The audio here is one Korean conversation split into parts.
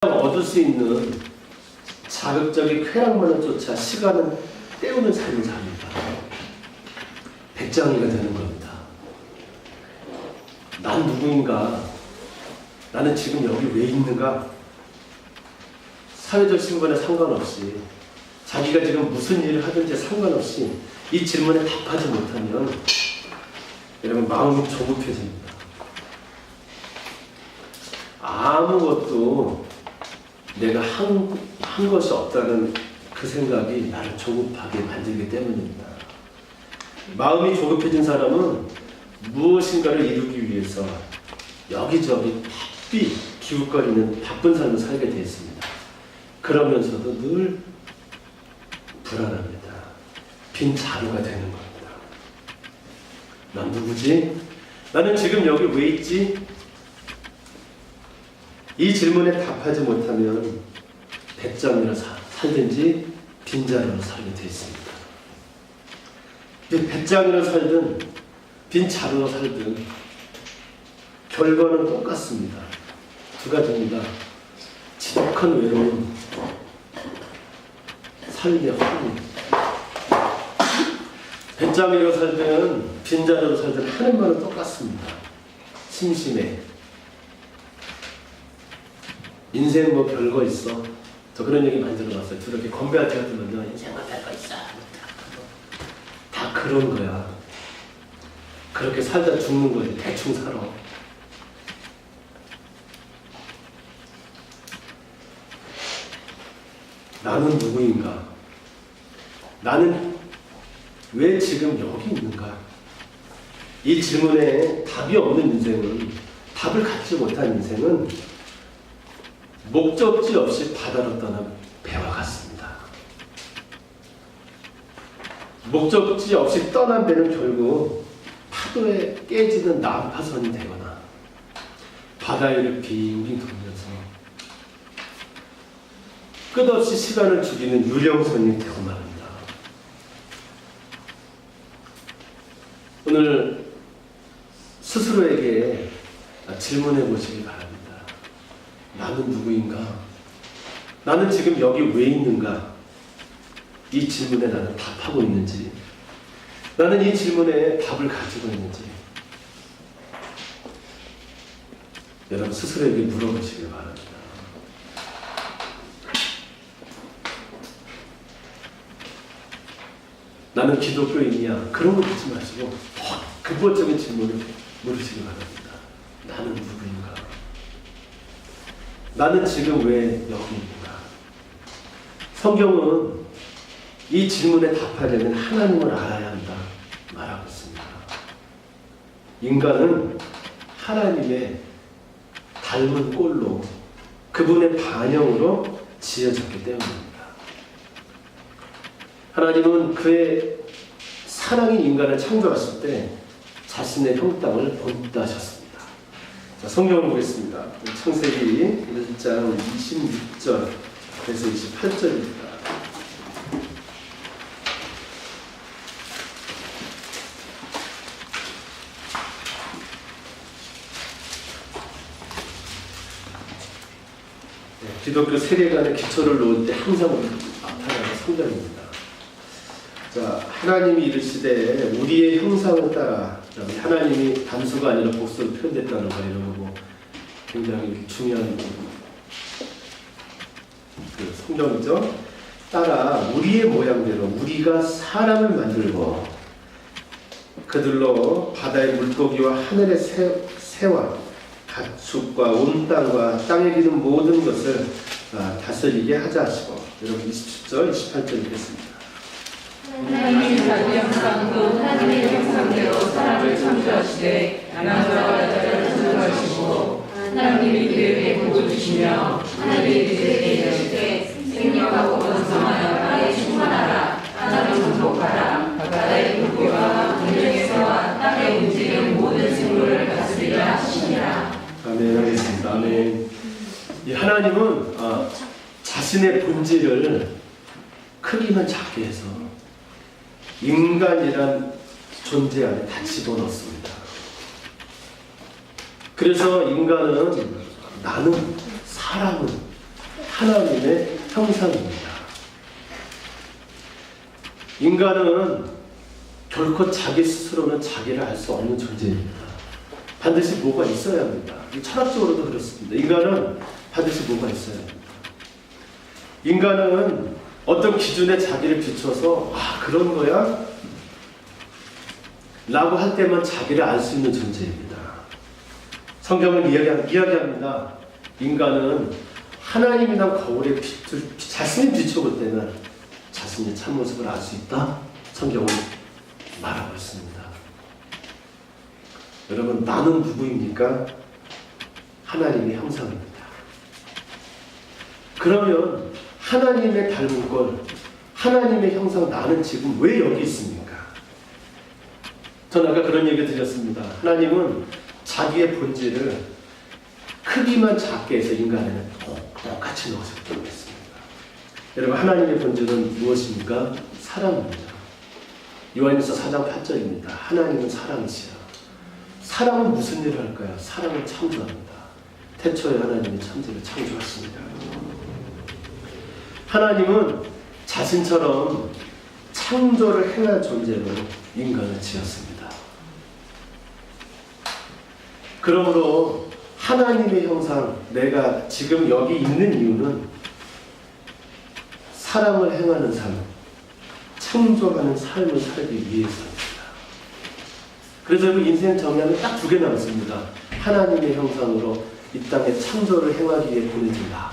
얻을 수 있는 자극적인 쾌락만을 쫓아 시간은 때우는 삶을 삽니다. 배짱이가 되는 겁니다. 난 누구인가? 나는 지금 여기 왜 있는가? 사회적 신분에 상관없이, 자기가 지금 무슨 일을 하든지 상관없이 이 질문에 답하지 못하면 여러분 마음이 조급해집니다. 아무것도 내가 한 것이 없다는 그 생각이 나를 조급하게 만들기 때문입니다. 마음이 조급해진 사람은 무엇인가를 이루기 위해서 여기저기 바삐 기웃거리는 바쁜 삶을 살게 되어 있습니다. 그러면서도 늘 불안합니다. 빈 자루가 되는 겁니다. 난 누구지? 나는 지금 여기 왜 있지? 이 질문에 답하지 못하면 배짱이로 살든지 빈자루로 살게 되어 있습니다. 배짱이로 살든 빈자루로 살든 결과는 똑같습니다. 두 가지입니다. 지독한 외로움, 삶의 허무. 배짱이로 살든 빈자루로 살든 하는 말은 똑같습니다. 심심해. 인생 뭐 별거 있어. 저 그런 얘기 많이 들어봤어요. 저렇게 건배할 때 같으면요, 인생 뭐 별거 있어. 다 그런 거야. 그렇게 살다 죽는 거지. 대충 살아. 나는 누구인가? 나는 왜 지금 여기 있는가? 이 질문에 답이 없는 인생은, 답을 갖지 못한 인생은 목적지 없이 바다로 떠난 배와 같습니다. 목적지 없이 떠난 배는 결국 파도에 깨지는 난파선이 되거나 바다 위를 빙빙 돌면서 끝없이 시간을 죽이는 유령선이 되고 말입니다. 오늘 스스로에게 질문해 보시기 바랍니다. 나는 누구인가? 나는 지금 여기 왜 있는가? 이 질문에 나는 답하고 있는지, 나는 이 질문에 답을 가지고 있는지, 여러분 스스로에게 물어보시길 바랍니다. 나는 기독교인이야. 그런 거 묻지 마시고 근본적인 질문을 물으시기 바랍니다. 나는 누구인가? 나는 지금 왜 여기 있는가? 성경은 이 질문에 답하려면 하나님을 알아야 한다 말하고 있습니다. 인간은 하나님의 닮은 꼴로, 그분의 반영으로 지어졌기 때문입니다. 하나님은 그의 사랑인 인간을 창조하실 때 자신의 형상을 본다 하셨습니다. 자, 성경을 보겠습니다. 창세기 1장 26절에서 28절입니다. 기독교 세계관의 기초를 놓을 때 항상 나타나는 성경입니다. 자, 하나님이 이르시되 우리의 형상을 따라, 하나님이 단수가 아니라 복수로 표현됐다는 거, 이런 거고 굉장히 중요한 그 성경이죠. 따라 우리의 모양대로 우리가 사람을 만들고 그들로 바다의 물고기와 하늘의 새와 가축과 온 땅과 땅에 기는 모든 것을 다스리게 하자 하시고, 여러분 27절 28절 읽겠습니다. 하나님이 자기 형상으로 하나님의 형상대로 사람을 창조하시되 남자와 여자를 창조하시고, 하나님이 그에게 복을 주시며 하나님이 그에게 이르시되 생명하고 번성하여 땅에 충만하라. 땅을 정복하라. 바다의 물고기와 공중의 새와 땅에 움직이는 모든 생물을 다스리라 하시니라. 아멘. 하겠습니다. 아멘. 이 하나님은 자신의 본질을 크기만 작게 해서 인간이란 존재 안에 다 집어넣습니다. 그래서 인간은, 나는, 사람은 하나님의 형상입니다. 인간은 결코 자기 스스로는 자기를 알 수 없는 존재입니다. 반드시 뭐가 있어야 합니다. 철학적으로도 그렇습니다. 인간은 반드시 뭐가 있어야 합니다. 인간은 어떤 기준에 자기를 비춰서 그런 거야? 라고 할 때만 자기를 알 수 있는 존재입니다. 성경은 이야기합니다. 인간은 하나님이란 거울에 자신이 비춰볼 때는 자신의 참모습을 알 수 있다. 성경은 말하고 있습니다. 여러분, 나는 누구입니까? 하나님의 형상입니다. 그러면 하나님의 닮은 꼴, 하나님의 형상, 나는 지금 왜 여기 있습니까? 저는 아까 그런 얘기 드렸습니다. 하나님은 자기의 본질을 크기만 작게 해서 인간에는 똑같이 넣으셨다고 했습니다. 여러분, 하나님의 본질은 무엇입니까? 사랑입니다. 요한일서 4장 8절입니다. 하나님은 사랑이시라. 사랑은 무슨 일을 할까요? 사랑은 창조합니다. 태초에 하나님이 천지를 창조하십니다. 하나님은 자신처럼 창조를 행할 존재로 인간을 지었습니다. 그러므로 하나님의 형상, 내가 지금 여기 있는 이유는 사랑을 행하는 삶, 창조하는 삶을 살기 위해서입니다. 그래서 그 인생 정량은 딱 2개 남았습니다. 하나님의 형상으로 이 땅에 창조를 행하기 위해 보내진 나.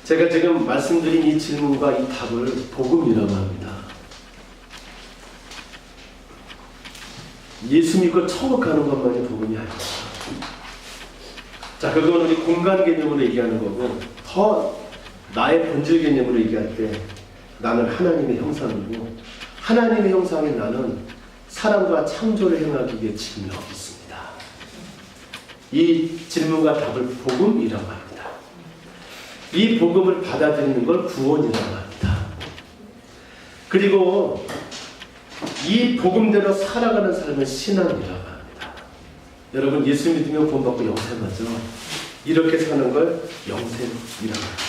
제가 지금 말씀드린 이 질문과 이 답을 복음이라고 합니다. 예수 믿고 천국 가는 것만이 복음이 아닙니다. 자, 그건 우리 공간 개념으로 얘기하는 거고, 더 나의 본질 개념으로 얘기할 때 나는 하나님의 형상이고, 하나님의 형상인 나는 사랑과 창조를 행하기 위해 지금 여기 있습니다. 이 질문과 답을 복음이라고 합니다. 이 복음을 받아들이는 걸 구원이라고 합니다. 그리고 이 복음대로 살아가는 삶을 신앙이라고 합니다. 여러분, 예수 믿으면 구원받고 영생하죠. 이렇게 사는 걸 영생이라고 합니다.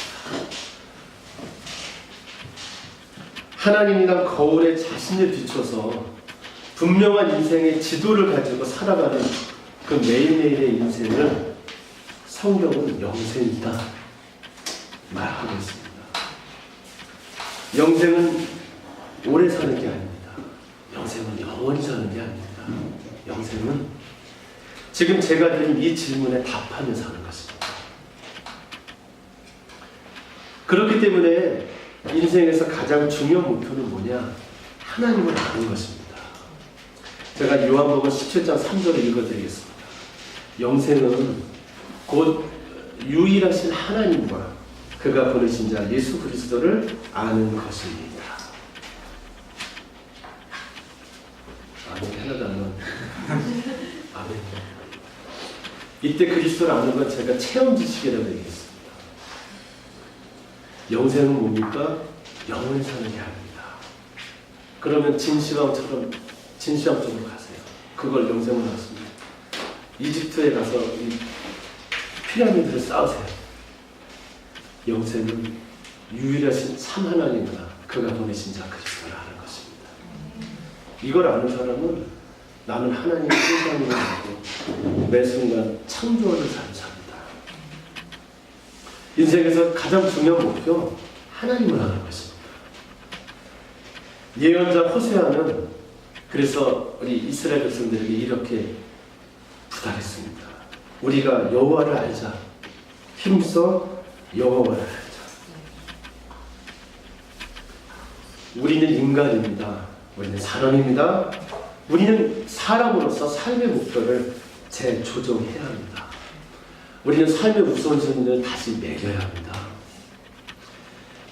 하나님이란 거울에 자신을 비춰서 분명한 인생의 지도를 가지고 살아가는 그 매일매일의 인생을 성경은 영생이다 말하고 있습니다. 영생은 오래 사는 게 아닙니다. 영생은 영원히 사는 게 아닙니다. 영생은 지금 제가 드린 이 질문에 답하며 사는 것입니다. 그렇기 때문에 인생에서 가장 중요한 목표는 뭐냐? 하나님을 아는 것입니다. 제가 요한복음 17장 3절을 읽어드리겠습니다. 영생은 곧 유일하신 하나님과 그가 보내신 자 예수 그리스도를 아는 것입니다. 아멘. 하나도 안 나왔네. 아멘. 이때 그리스도를 아는 건 제가 체험 지식이라고 얘기했습니다. 영생은 뭡니까? 영원히 사는 게 아닙니다. 그러면 진시황처럼 진시황적으로 가세요. 그걸 영생으로 하십니다. 이집트에 가서 이 피라미드를 쌓으세요. 영생은 유일하신 참 하나님과 그가 보내신 자 그리스도를 아는 것입니다. 이걸 아는 사람은 나는 하나님의 형상을 알고 매 순간 창조하는 삶을 삽니다. 인생에서 가장 중요한 목표, 하나님을 아는 것입니다. 예언자 호세아는 그래서 우리 이스라엘 백성들에게 이렇게 부탁했습니다. 우리가 여호와를 알자. 힘써 여호와를 알자. 우리는 인간입니다. 우리는 사람입니다. 우리는 사람으로서 삶의 목표를 재조정해야 합니다. 우리는 삶의 우선순위를 다시 매겨야 합니다.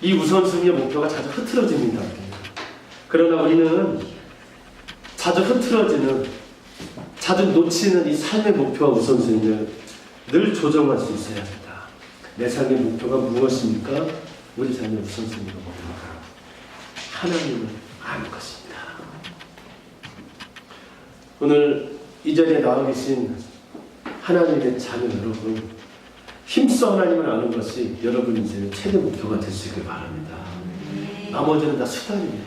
이 우선순위의 목표가 자주 흐트러집니다. 그러나 우리는 자주 흐트러지는, 자주 놓치는 이 삶의 목표와 우선순위를 늘 조정할 수 있어야 합니다. 내 삶의 목표가 무엇입니까? 우리 삶의 우선순위가 뭡니까? 하나님을 아는 것입니다. 오늘 이 자리에 나와 계신 하나님의 자녀 여러분, 힘써 하나님을 아는 것이 여러분 인생의 최대 목표가 될 수 있길 바랍니다. 나머지는 다 수단입니다.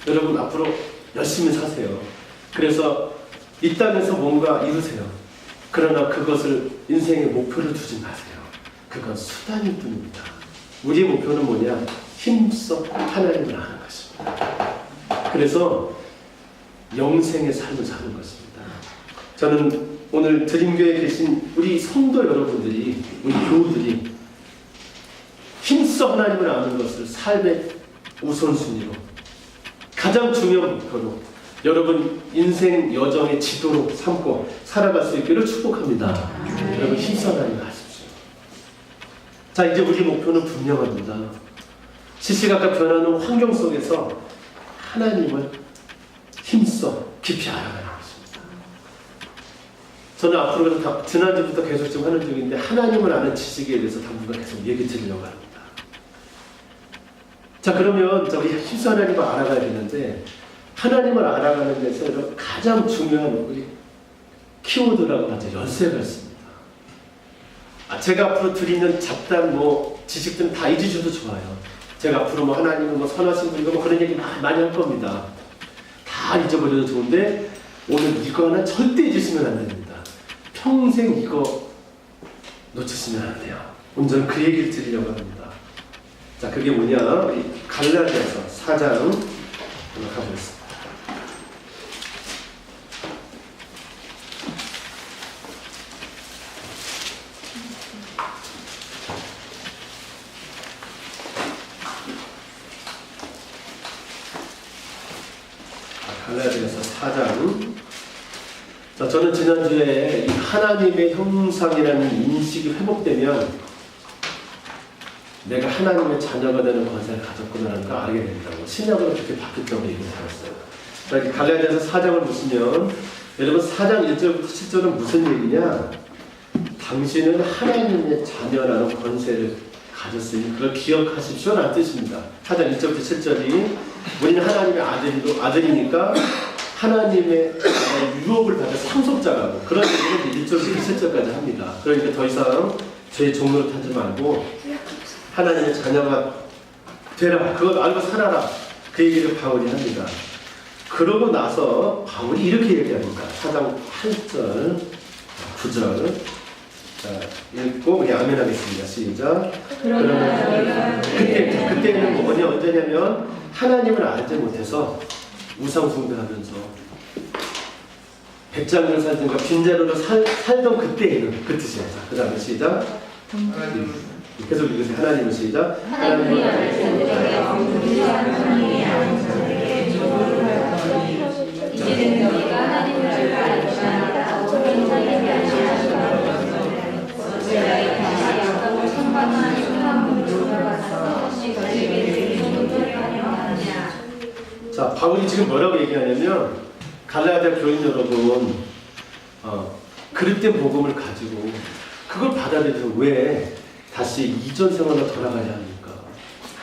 여러분 앞으로 열심히 사세요. 그래서 이 땅에서 뭔가 이루세요. 그러나 그것을 인생의 목표를 두지 마세요. 그건 수단일 뿐입니다. 우리의 목표는 뭐냐? 힘써 하나님을 아는 것입니다. 그래서 영생의 삶을 사는 것입니다. 저는 오늘 드림교회에 계신 우리 성도 여러분들이, 우리 교우들이 힘써 하나님을 아는 것을 삶의 우선순위로, 가장 중요한 목표로 여러분 인생 여정의 지도로 삼고 살아갈 수 있기를 축복합니다. 여러분 힘써 하나님을 아십시오. 자, 이제 우리 목표는 분명합니다. 시시각각 변하는 환경 속에서 하나님을 힘써 깊이 알아가는 것입니다. 저는 앞으로 지난주부터 계속 지금 하는 중인데 하나님을 아는 지식에 대해서 당분간 계속 얘기 드리려고 합니다. 자, 그러면 우리 힘써 하나님을 알아가야 되는데 하나님을 알아가는 데서 여러분 가장 중요한 우리 키워드라고 하죠. 열쇠가 있습니다. 제가 앞으로 드리는 잡담 지식들은 다 잊으셔도 좋아요. 제가 앞으로 하나님은 선하신 분이고 그런 얘기 많이 할 겁니다. 다 잊어버려도 좋은데 오늘 이거 하나 절대 잊으시면 안 됩니다. 평생 이거 놓치시면 안 돼요. 오늘 저는 그 얘기를 드리려고 합니다. 자, 그게 뭐냐? 갈라디아서 4장 한번 가보겠습니다. 갈라디아서 4장. 자, 저는 지난주에 이 하나님의 형상이라는 인식이 회복되면 내가 하나님의 자녀가 되는 권세를 가졌구나라는 걸 알게 된다고 신약으로 그렇게 바뀌었다고 얘기를 들었어요. 자, 갈라디아서 4장을 보시면 여러분 4장 1절부터 7절은 무슨 얘기냐? 당신은 하나님의 자녀라는 권세를 가졌으니 그걸 기억하십시오라는 뜻입니다. 4장 1절부터 7절이 우리는 하나님의 아들이니까 하나님의 유업을 받은 상속자라고 그런 얘기를 1절부터 7절까지 합니다. 그러니까 더 이상 죄의 종로를 타지 말고 하나님의 자녀가 되라. 그걸 알고 살아라. 그 얘기를 바울이 합니다. 그러고 나서 바울이 이렇게 얘기합니다. 4장 8절, 9절. 자, 읽고 우리 아멘 하겠습니다. 시작. 그러나 그때는 뭐냐 언제냐면 하나님을 알지 못해서 우상 숭배하면서 백장을 살든가 빈자루로 살던 그때에는 그 뜻이야. 그 다음에 시작. 계속 읽으세요. 하나님을 시작. 하나님을 알지 못하여 하나님의 아는 자에게 조언을 하였더니 이제는 너희가 하나님을 알지만 어쩌면 하나님이 아니하시더라도 어찌하여 다시 약속을 선반하는 순간으로 돌아가서 너희에게 조언을 하려 하느냐. 자, 바울이 지금 뭐라고 얘기하냐면 갈라디아 교인 여러분, 그릇된 복음을 가지고 그걸 받아들여서 왜 다시 이전 생활로 돌아가야 합니까?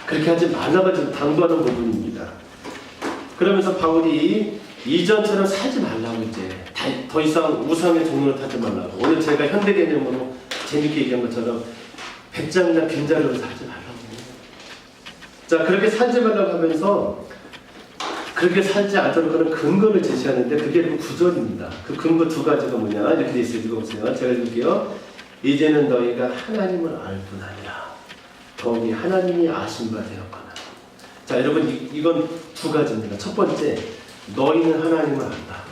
그렇게 하지 말라고 지금 당부하는 부분입니다. 그러면서 바울이 이전처럼 살지 말라고 이제 더 이상 우상의 종로를 타지 말라고. 오늘 제가 현대 개념으로 재밌게 얘기한 것처럼 백장이나 빈자루로 살지 말라고. 자, 그렇게 살지 말라고 하면서 그렇게 살지 않도록 하는 근거를 제시하는데 그게 9절입니다. 그 근거 두 가지가 뭐냐? 이렇게 돼 있어요. 읽어보세요. 제가 읽을게요. 이제는 너희가 하나님을 알 뿐 아니라 더욱이 하나님이 아신 바 되었거나. 자, 여러분 이건 두 가지입니다. 첫 번째, 너희는 하나님을 안다.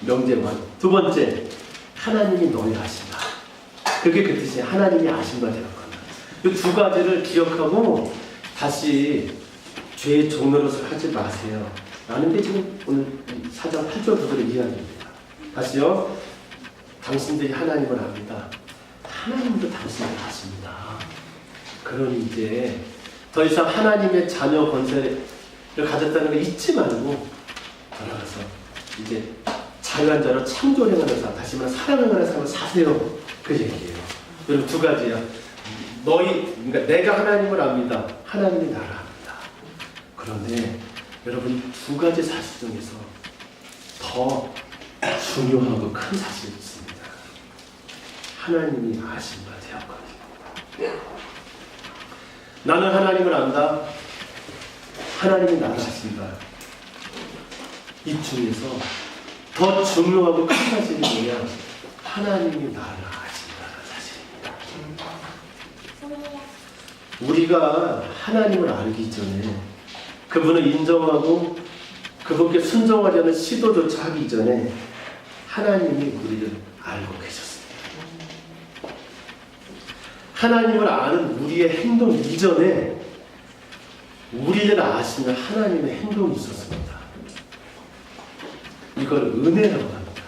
명제만. 두 번째, 하나님이 너희 아신다. 그게 그 뜻이에요. 하나님이 아신 바 되었거나. 이 두 가지를 기억하고 다시 죄의 종노릇을 하지 마세요. 라는 게 지금 오늘 4장 8절 9절의 이야기입니다. 다시요. 당신들이 하나님을 압니다. 하나님도 당신을 아십니다. 그러니 이제 더 이상 하나님의 자녀 권세를 가졌다는 걸 잊지 말고 돌아가서 이제 자유한 자로 창조행하면서 다시 말해 사랑하는 삶을 사세요. 그 얘기예요. 여러분 두 가지야. 그러니까 내가 하나님을 압니다. 하나님이 나를 압니다. 그런데 여러분 두 가지 사실 중에서 더 중요하고 큰 사실이 있습니다. 하나님이 아신 바 되었거든요. 나는 하나님을 안다. 하나님이 나를 아신다. 이 중에서 더 중요하고 큰 사실이 뭐냐? 하나님이 나를 아신다는 사실입니다. 우리가 하나님을 알기 전에 그분을 인정하고 그분께 순종하려는 시도조차 하기 전에 하나님이 우리를 알고 계셨습니다. 하나님을 아는 우리의 행동 이전에 우리를 아시는 하나님의 행동이 있었습니다. 이걸 은혜라고 합니다.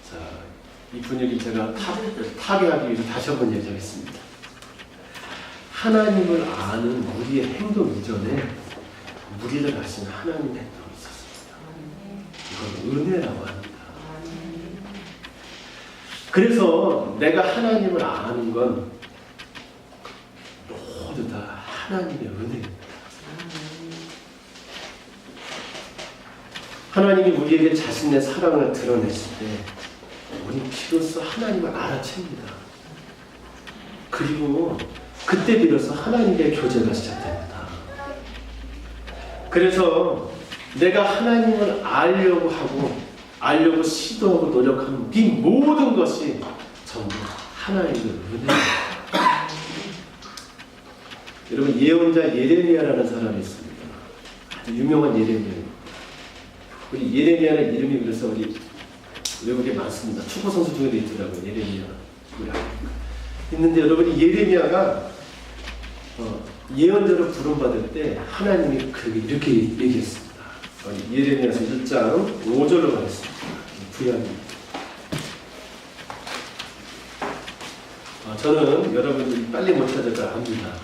자, 이 분위기 제가 타개하기 위해서 다시 한번 얘기하겠습니다. 하나님을 아는 우리의 행동 이전에 우리를 아시는 하나님의 행동이 있었습니다. 이걸 은혜라고 합니다. 그래서 내가 하나님을 아는 건 모두 다 하나님의 은혜입니다. 하나님이 우리에게 자신의 사랑을 드러냈을 때 우리 비로소 하나님을 알아챕니다. 그리고 그때 비로소 하나님의 교제가 시작됩니다. 그래서 내가 하나님을 알려고 하고 알려고 시도하고 노력하는 이 모든 것이 전부 하나님의 은혜입니다. 여러분, 예언자 예레미야라는 사람이 있습니다. 아주 유명한 예레미야. 우리 예레미야는 이름이 그래서 우리 외국에 많습니다. 축구 선수 중에도 있더라고요. 예레미야. 있는데 여러분이 예레미야가 예언자로 부름받을 때 하나님이 그에게 이렇게 얘기했습니다. 예레미야서 1장 5절로 가겠습니다. 구약입니다. 저는 여러분들이 빨리 못 찾을까 합니다.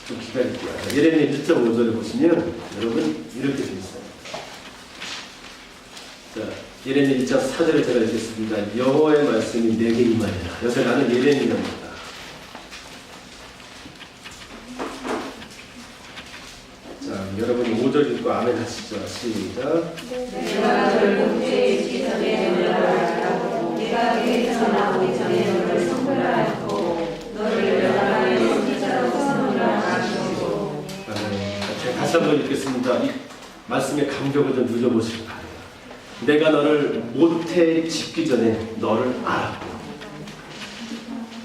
좀 기다릴게요. 예레미야 1장 5절을 보시면 여러분 이렇게 되어 있어요. 자, 예레미야 1장 4절을 제가 읽겠습니다. 여호와의 말씀이 내게 임하리라. 여기서 나는 예레미야입니다. 자, 여러분 5절 읽고 아멘 하시죠. 시작. 내가 너를 목태에 있기 전에 너를 알았고 내가 배에서 나오기 전에 너를 선별하였고 너를 여호와의 선지자로 선언하시고. 제가 다시 한번 읽겠습니다. 이 말씀의 감격을 좀 누려보시기 바랍니다. 내가 너를 모태에 짓기 전에 너를 알았고.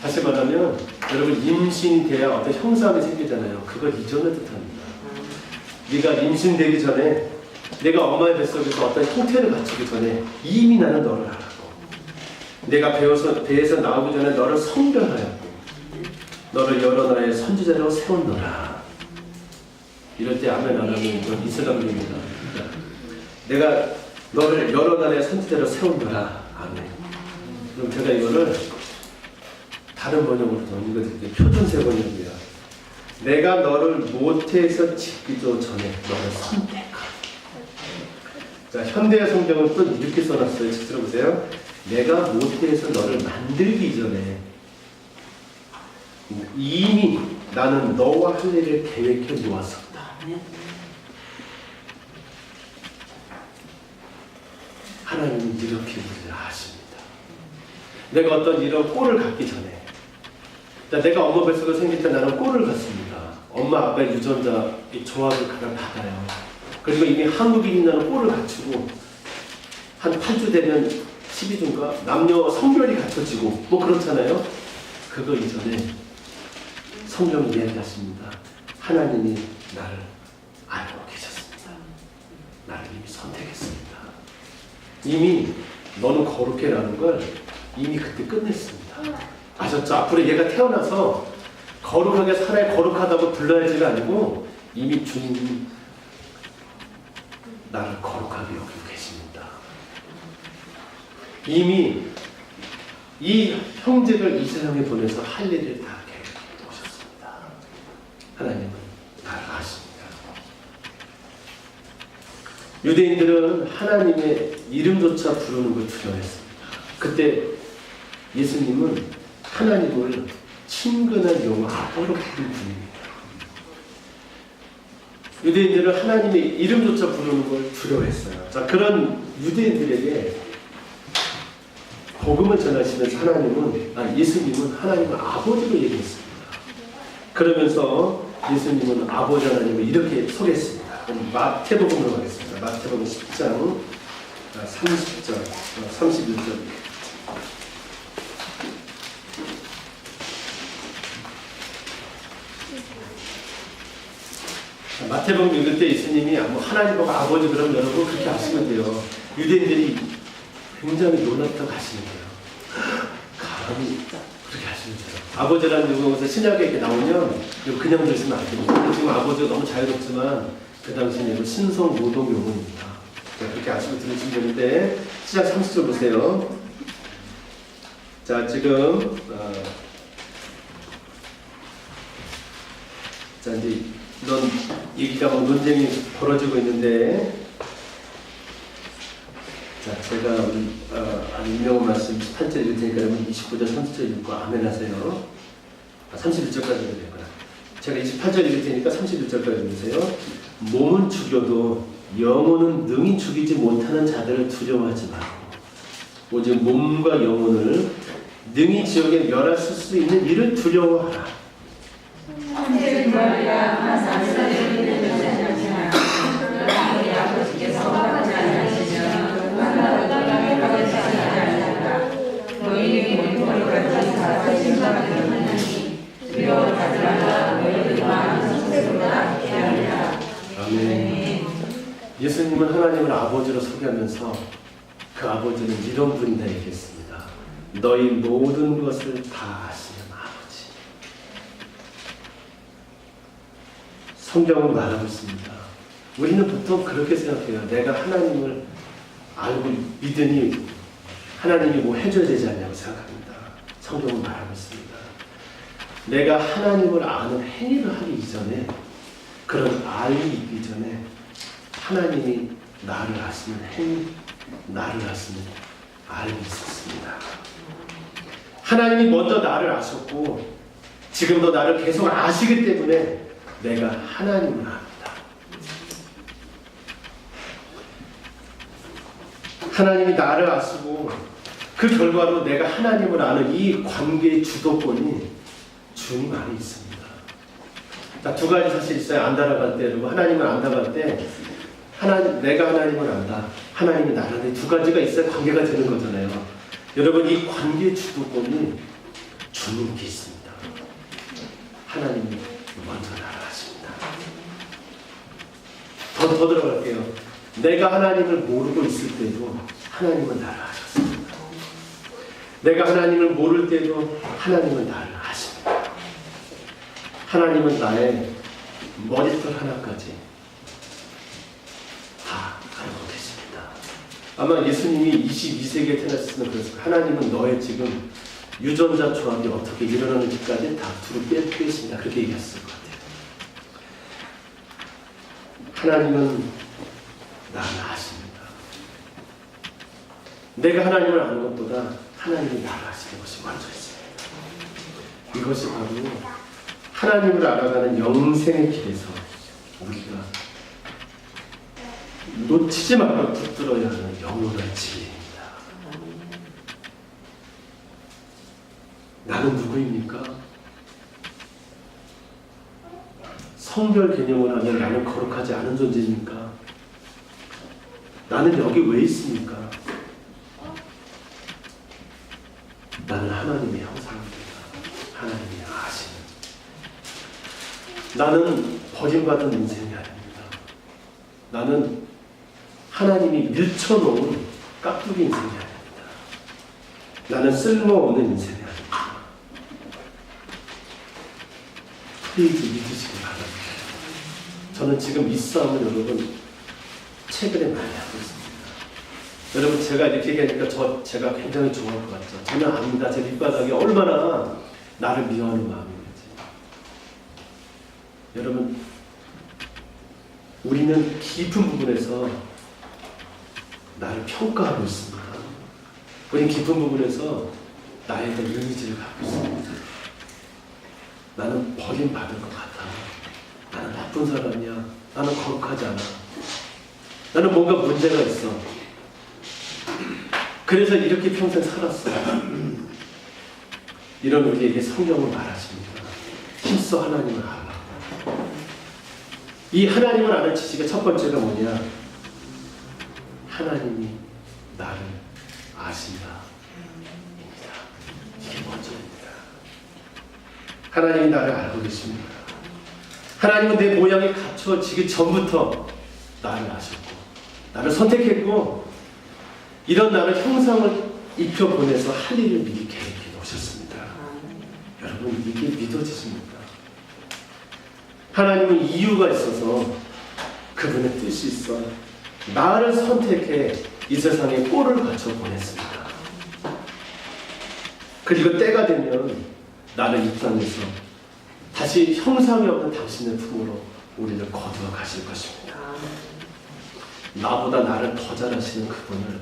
다시 말하면 여러분 임신이 돼야 어떤 형상이 생기잖아요. 그걸 이전을 뜻합니다. 네가 임신되기 전에 내가 엄마의 뱃속에서 어떤 형태를 갖추기 전에 이미 나는 너를 알았고 내가 배에서 나오기 전에 너를 성별하였고 너를 여러 나라의 선지자로 세웠노라. 이럴 때 아멘 안 하면 이건 이슬람교입니다. 내가 너를 여러 나라의 선지자로 세운노라. 아멘. 그럼 제가 이거를 다른 번역으로 좀 읽어드릴게요. 표준세 번역이야. 내가 너를 모태에서 짓기도 전에 너를 선택하라. 자, 현대의 성경은 또 이렇게 써놨어요. 책 들어보세요. 내가 모태에서 너를 만들기 전에 이미 나는 너와 할 일을 계획해 놓았었다. 하나님은 이렇게 우리를 아십니다. 내가 어떤 이런 꼴을 갖기 전에 내가 엄마 뱃속에 생길 때 나는 꼴을 갖습니다. 엄마 아빠의 유전자 조합을 받아요. 그리고 이미 한국인이라는 꼴을 갖추고 한 8주 되면 12주인가 남녀 성별이 갖춰지고 뭐 그렇잖아요. 그거 이전에 성경이 이야기하십니다. 하나님이 나를 알고 계셨습니다. 나를 이미 선택했습니다. 이미 너는 거룩해라는 걸 이미 그때 끝냈습니다. 아셨죠? 앞으로 얘가 태어나서 거룩하게 살아야 거룩하다고 불러야지가 아니고 이미 주님이 나를 거룩하게 여기고 계십니다. 이미 이 형제를 이 세상에 보내서 할 일을 다 계획해 오셨습니다. 하나님은 나를 아십니다. 유대인들은 하나님의 이름조차 부르는 걸 두려워했습니다. 그때 예수님은 하나님을 친근한 영어 아버로 부르는 분입니다. 유대인들은 하나님의 이름조차 부르는 걸 두려워했어요. 자, 그런 유대인들에게 복음을 전하시면서 예수님은 하나님을 아버지로 얘기했습니다. 그러면서 예수님은 아버지 하나님을 이렇게 소개했습니다. 마태복음으로 가겠습니다. 마태복음 10장 30절, 31절. 마태복음 읽을 때 예수님이 하나님하고 아버지 그럼 여러분 그렇게 하시면 돼요. 유대인들이 굉장히 놀랍다고 하시는 거예요. 감히 그렇게 하시는 거예요. 아버지라는 용어에서 신약에 이렇게 나오면 이거 그냥 들으시면 안 됩니다. 지금 아버지가 너무 자유롭지만 그 당시에는 신성 모독 용어입니다. 그렇게 아시고 들으시면 되는데 시작 30절 보세요. 자 지금 자 이제 이런 얘기가 논쟁이 벌어지고 있는데 자 제가 아주 유명한 말씀 18절 읽을 테니까 여러분 29절 30절 읽고 아멘 하세요. 31절까지 읽으려구나. 제가 28절 읽을 테니까 31절까지 읽으세요. 몸은 죽여도 영혼은 능히 죽이지 못하는 자들을 두려워하지 말고 오직 몸과 영혼을 능히 지옥에 멸할 수 있는 이를 두려워하라. 아멘. 예수님은 하나님을 아버지로 소개하면서 그 아버지는 이런 분이다 얘기했습니다. 너희 모든 것을 다 아시는 아버지. 성경은 말하고 있습니다. 우리는 보통 그렇게 생각해요. 내가 하나님을 알고 믿으니 하나님이 뭐 해줘야 되지 않냐고 생각합니다. 성경은 말하고 있습니다. 내가 하나님을 아는 행위를 하기 이전에 그런 알이 있기 전에 하나님이 나를 아시는 행위, 나를 아시는 알이 있었습니다. 하나님이 먼저 나를 아셨고 지금도 나를 계속 아시기 때문에 내가 하나님을 압니다. 하나님이 나를 아시고 그 결과로 내가 하나님을 아는 이 관계의 주도권이 주님 안에 있습니다. 두 가지 사실 있어요. 안다라고 때, 그리고 하나님을 안다고 할 때, 내가 하나님을 안다. 하나님이 나를 안다. 두 가지가 있어야 관계가 되는 거잖아요. 여러분, 이 관계의 주도권이 주님께 있습니다. 하나님이 먼저 나를 아십니다. 더 들어갈게요. 내가 하나님을 모르고 있을 때도 하나님은 나를 아셨습니다. 내가 하나님을 모를 때도 하나님은 나를 아십니다. 하나님은 나의 머리털 하나까지 다 알고 계십니다. 아마 예수님이 22세기에 태어났으면 그랬을 거예요. 하나님은 너의 지금 유전자 조합이 어떻게 일어나는지까지 다 두루 꿰고 계십니다. 그렇게 얘기했을 것 같아요. 하나님은 나를 아십니다. 내가 하나님을 아는 것보다 하나님이 나를 아시는 것이 먼저 있습니다. 이것이 바로 하나님을 알아가는 영생의 길에서 우리가 놓치지 말고 붙들어야 하는 영원한 진리입니다. 나는 누구입니까? 성별 개념을 하면 나는 거룩하지 않은 존재입니까? 나는 여기 왜 있습니까? 나는 하나님의 형상입니다. 하나님이 아시는. 나는 버림받은 인생이 아닙니다. 나는 하나님이 밀쳐놓은 깍두기 인생이 아닙니다. 나는 쓸모없는 인생이 아닙니다. 플리즈 믿으시기 바랍니다. 저는 지금 이 싸움을 여러분 최근에 많이 하고 있습니다. 여러분 제가 이렇게 얘기하니까 제가 굉장히 좋아할 것 같죠. 저는 압니다. 제 밑바닥에 얼마나 나를 미워하는 마음이 있는지. 여러분 우리는 깊은 부분에서 나를 평가하고 있습니다. 우리는 깊은 부분에서 나에 대한 이미지를 갖고 있습니다. 나는 버림받을 것 같아. 나는 나쁜 사람이야. 나는 거룩하지 않아. 나는 뭔가 문제가 있어. 그래서 이렇게 평생 살았어요. 이런 우리에게 성경을 말하십니다. 힘써 하나님을 알아. 이 하나님을 아는 지식의 첫 번째가 뭐냐? 하나님이 나를 아신다. 이게 먼저입니다. 하나님이 나를 알고 계십니다. 하나님은 내 모양이 갖추어지기 전부터 나를 아셨고 나를 선택했고 이런 나를 형상을 입혀보내서 할 일을 미리 계획해 놓으셨습니다. 여러분 이게 믿어지십니까? 하나님은 이유가 있어서 그분의 뜻이 있어 나를 선택해 이 세상에 꼴을 갖춰 보냈습니다. 그리고 때가 되면 나를 이 땅에서 다시 형상이 없는 당신의 품으로 우리를 거두어 가실 것입니다. 나보다 나를 더 잘하시는 그분을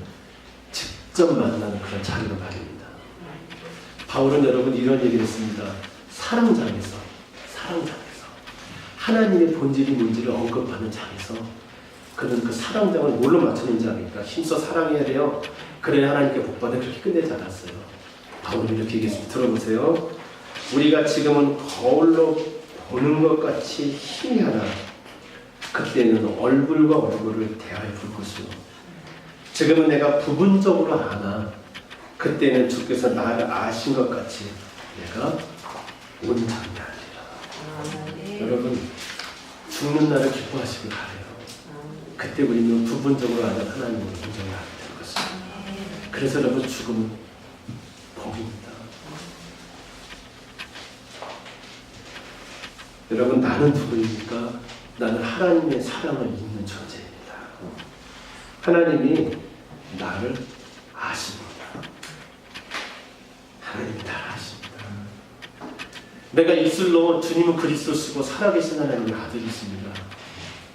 직접 만나는 그런 자리로 말입니다. 바울은 여러분 이런 얘기를 했습니다. 사랑장에서 하나님의 본질이 뭔지를 언급하는 장에서 그는 그 사랑장을 뭘로 맞추는지 아니까 힘써 사랑해야 돼요. 그래야 하나님께 복받아 그렇게 끝내지 않았어요. 바울은 이렇게 얘기했습니다. 들어보세요. 우리가 지금은 거울로 보는 것 같이 희미하나 그때는 얼굴과 얼굴을 대하여 볼 것이요. 지금은 내가 부분적으로 아나 그때는 주께서 나를 아신 것 같이 내가 온전히 알리라. 여러분 죽는 날을 기뻐하시길 바라요. 그때 우리는 부분적으로 아는 하나님을 온전히 알게 될 것입니다. 그래서 여러분 죽음은 복입니다. 여러분 나는 누구입니까? 나는 하나님의 사랑을 입는 존재입니다. 하나님이 나를 아십니다. 하나님이 나를 아십니다. 내가 입술로 주님은 그리스도시고 살아계신 하나님의 아들이십니다.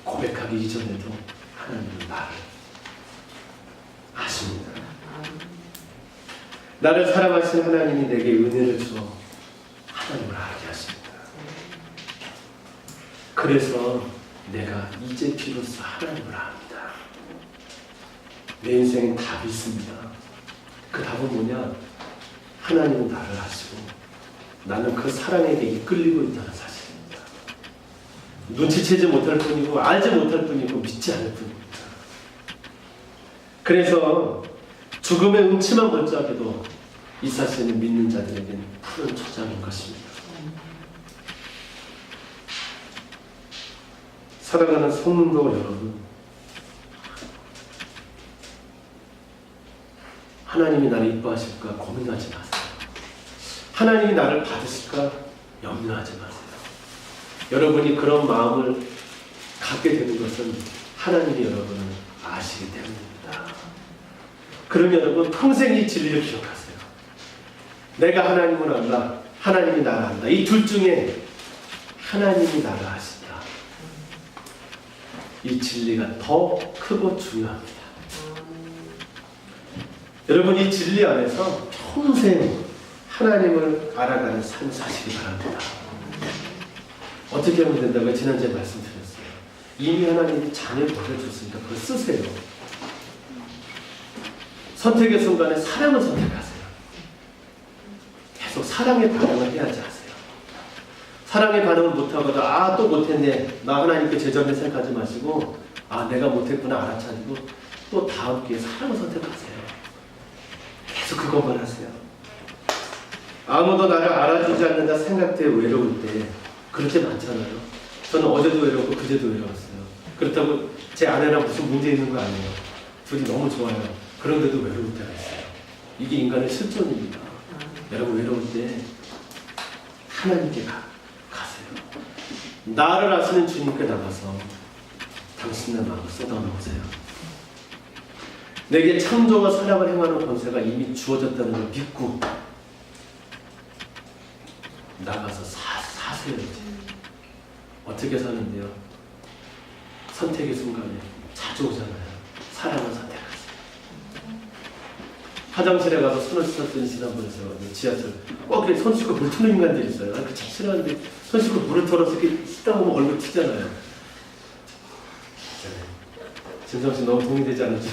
고백하기 이전에도 하나님은 나를 아십니다. 나를 사랑하신 하나님이 내게 은혜를 주어 하나님을 알게 하십니다. 그래서 내가 이제 비로소 하나님을 압니다. 내 인생엔 답이 있습니다. 그 답은 뭐냐? 하나님은 나를 아시고 나는 그 사랑에게 이끌리고 있다는 사실입니다. 눈치채지 못할 뿐이고 알지 못할 뿐이고 믿지 않을 뿐입니다. 그래서 죽음의 음침한 골짜기도 이 사실을 믿는 자들에게는 푸른 초장인 것입니다. 사랑하는 성도 여러분, 하나님이 나를 이뻐하실까 고민하지 마세요. 하나님이 나를 받으실까 염려하지 마세요. 여러분이 그런 마음을 갖게 되는 것은 하나님이 여러분을 아시기 때문입니다. 그럼 여러분 평생 이 진리를 기억하세요. 내가 하나님을 안다, 하나님이 나를 안다. 이 둘 중에 하나님이 나를 아신다. 이 진리가 더 크고 중요합니다. 여러분 이 진리 안에서 평생 하나님을 알아가는 삶을 사시기 바랍니다. 어떻게 하면 된다고 지난주에 말씀드렸어요. 이미 하나님이 자녀를 보내줬으니까 그걸 쓰세요. 선택의 순간에 사랑을 선택하세요. 계속 사랑의 반응을 해야지 하세요. 사랑의 반응을 못하거나 또 못했네, 나 하나님께 죄졌네 생각하지 마시고 내가 못했구나 알아차리고 또 다음 기회에 사랑을 선택하세요. 계속 그것만 하세요. 아무도 나를 알아주지 않는다 생각 때 외로울 때 그럴 때 많잖아요. 저는 어제도 외롭고 그제도 외로웠어요. 그렇다고 제 아내랑 무슨 문제 있는 거 아니에요. 둘이 너무 좋아요. 그런데도 외로울 때가 있어요. 이게 인간의 실존입니다. 여러분 외로울 때 하나님께 가세요. 나를 아시는 주님께 나가서 당신의 마음을 쏟아놓으세요. 내게 창조와 사랑을 행하는 권세가 이미 주어졌다는 걸 믿고 나가서 사세요. 어떻게 사는데요? 선택의 순간에 자주 오잖아요. 사랑을 선택하세요. 화장실에 가서 손을 씻었더니 지난번에 지하철 그래 손 씻고 물 트는 인간들이 있어요. 그 참 싫어하는데 손 씻고 물을 털어서 이렇게 씻다 보면 얼굴 튀잖아요. 진성 씨 너무 동의되지 않으죠?